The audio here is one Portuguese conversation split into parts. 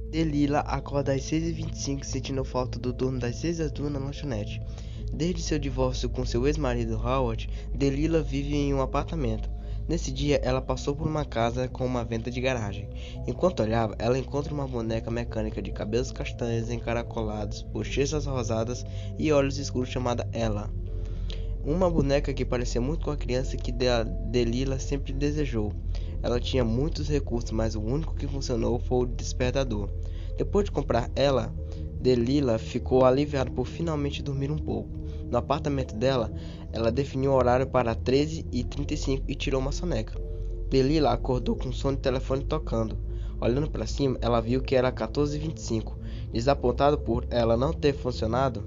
Delila acorda às 6h25 sentindo falta do turno das 6 às 2 na lanchonete. Desde seu divórcio com seu ex-marido Howard, Delila vive em um apartamento. Nesse dia, ela passou por uma casa com uma venda de garagem. Enquanto olhava, ela encontra uma boneca mecânica de cabelos castanhos encaracolados, bochechas rosadas e olhos escuros chamada Ella. Uma boneca que parecia muito com a criança que Delila sempre desejou. Ela tinha muitos recursos, mas o único que funcionou foi o despertador. Depois de comprar ela, Delila ficou aliviada por finalmente dormir um pouco. No apartamento dela, ela definiu o horário para 13h35 e tirou uma soneca. Delila acordou com o som de telefone tocando. Olhando para cima, ela viu que era 14h25. Desapontada por ela não ter funcionado,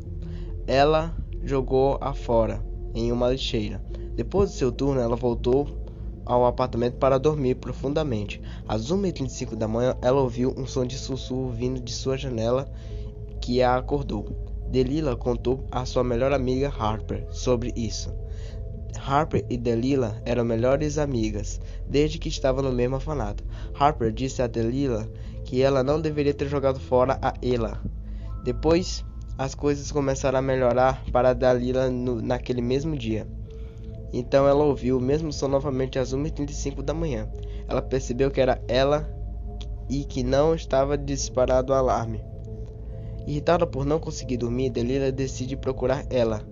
ela jogou-a fora em uma lixeira. Depois do seu turno, ela voltou ao apartamento para dormir profundamente. Às 1h35 da manhã, ela ouviu um som de sussurro vindo de sua janela que a acordou. Delila contou a sua melhor amiga Harper sobre isso. Harper e Delila eram melhores amigas desde que estavam no mesmo orfanato. Harper disse a Delila que ela não deveria ter jogado fora a Ella. Depois, as coisas começaram a melhorar para Delila naquele mesmo dia. Então ela ouviu o mesmo som novamente às 1h35 da manhã. Ela percebeu que era ela e que não estava disparado o alarme. Irritada por não conseguir dormir, Delila decide procurar ela.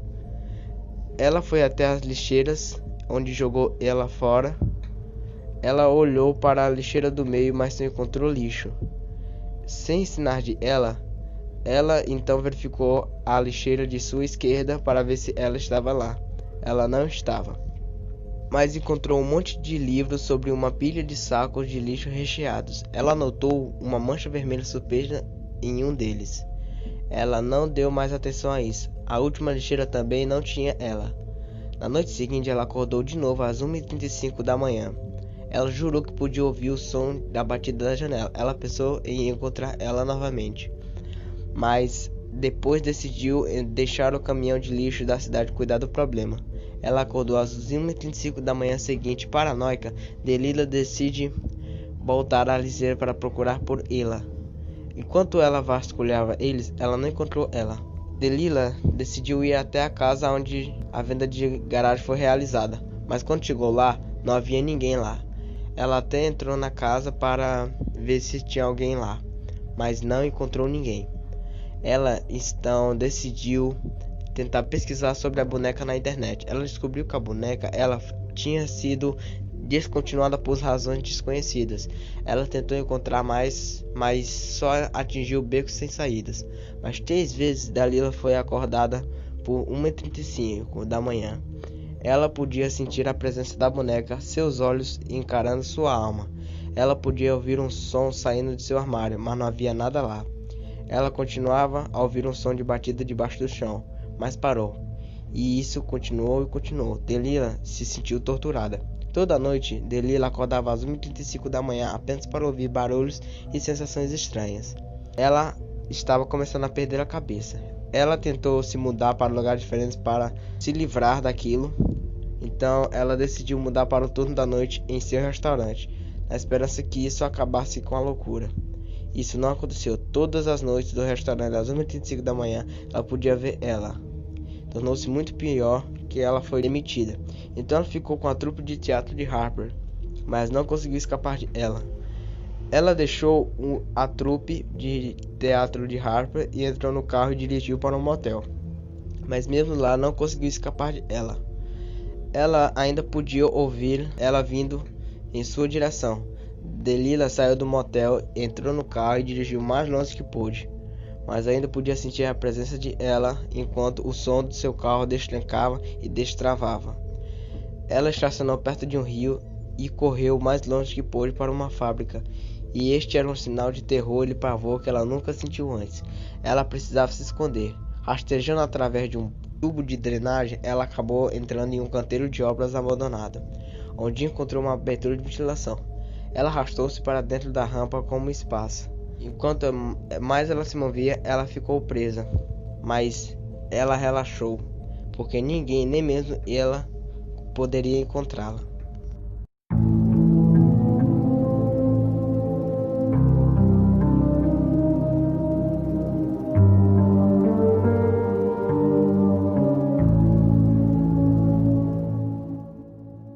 Ela foi até as lixeiras, onde jogou ela fora. Ela olhou para a lixeira do meio, mas não encontrou lixo. Sem sinal de ela então verificou a lixeira de sua esquerda para ver se ela estava lá. Ela não estava, mas encontrou um monte de livros sobre uma pilha de sacos de lixo recheados. Ela notou uma mancha vermelha surpresa em um deles. Ela não deu mais atenção a isso. A última lixeira também não tinha ela. Na noite seguinte, ela acordou de novo às 1h35 da manhã. Ela jurou que podia ouvir o som da batida da janela. Ela pensou em encontrar ela novamente, mas depois decidiu deixar o caminhão de lixo da cidade cuidar do problema. Ela acordou às 1h35 da manhã seguinte. Paranoica, Delila decide voltar à lixeira para procurar por Ella. Enquanto ela vasculhava eles, ela não encontrou ela. Delila decidiu ir até a casa onde a venda de garagem foi realizada, mas quando chegou lá, não havia ninguém lá. Ela até entrou na casa para ver se tinha alguém lá, mas não encontrou ninguém. Ela então decidiu tentar pesquisar sobre a boneca na internet. Ela descobriu que a boneca tinha sido descontinuada por razões desconhecidas. Ela tentou encontrar mais, mas só atingiu becos sem saídas. Mas 3 vezes Delila foi acordada por 1h35 da manhã. Ela podia sentir a presença da boneca, seus olhos encarando sua alma. Ela podia ouvir um som saindo de seu armário, mas não havia nada lá. Ela continuava a ouvir um som de batida debaixo do chão, mas parou. E isso continuou e continuou. Delila se sentiu torturada. Toda noite, Delila acordava às 1h35 da manhã apenas para ouvir barulhos e sensações estranhas. Ela estava começando a perder a cabeça. Ela tentou se mudar para lugares diferentes para se livrar daquilo. Então ela decidiu mudar para o turno da noite em seu restaurante, na esperança que isso acabasse com a loucura. Isso não aconteceu. Todas as noites do restaurante às 1h35 da manhã, ela podia ver ela. Tornou-se muito pior que ela foi demitida. Então ela ficou com a trupe de teatro de Harper, mas não conseguiu escapar de ela. Ela deixou a trupe de teatro de Harper e entrou no carro e dirigiu para um motel. Mas mesmo lá não conseguiu escapar de ela. Ela ainda podia ouvir ela vindo em sua direção. Delila saiu do motel, entrou no carro e dirigiu o mais longe que pôde, mas ainda podia sentir a presença de ela enquanto o som do seu carro destrancava e destravava. Ela estacionou perto de um rio e correu o mais longe que pôde para uma fábrica, e este era um sinal de terror e pavor que ela nunca sentiu antes. Ela precisava se esconder. Rastejando através de um tubo de drenagem, ela acabou entrando em um canteiro de obras abandonado, onde encontrou uma abertura de ventilação. Ela arrastou-se para dentro da rampa como espaço. Enquanto mais ela se movia, ela ficou presa, mas ela relaxou, porque ninguém, nem mesmo ela, poderia encontrá-la.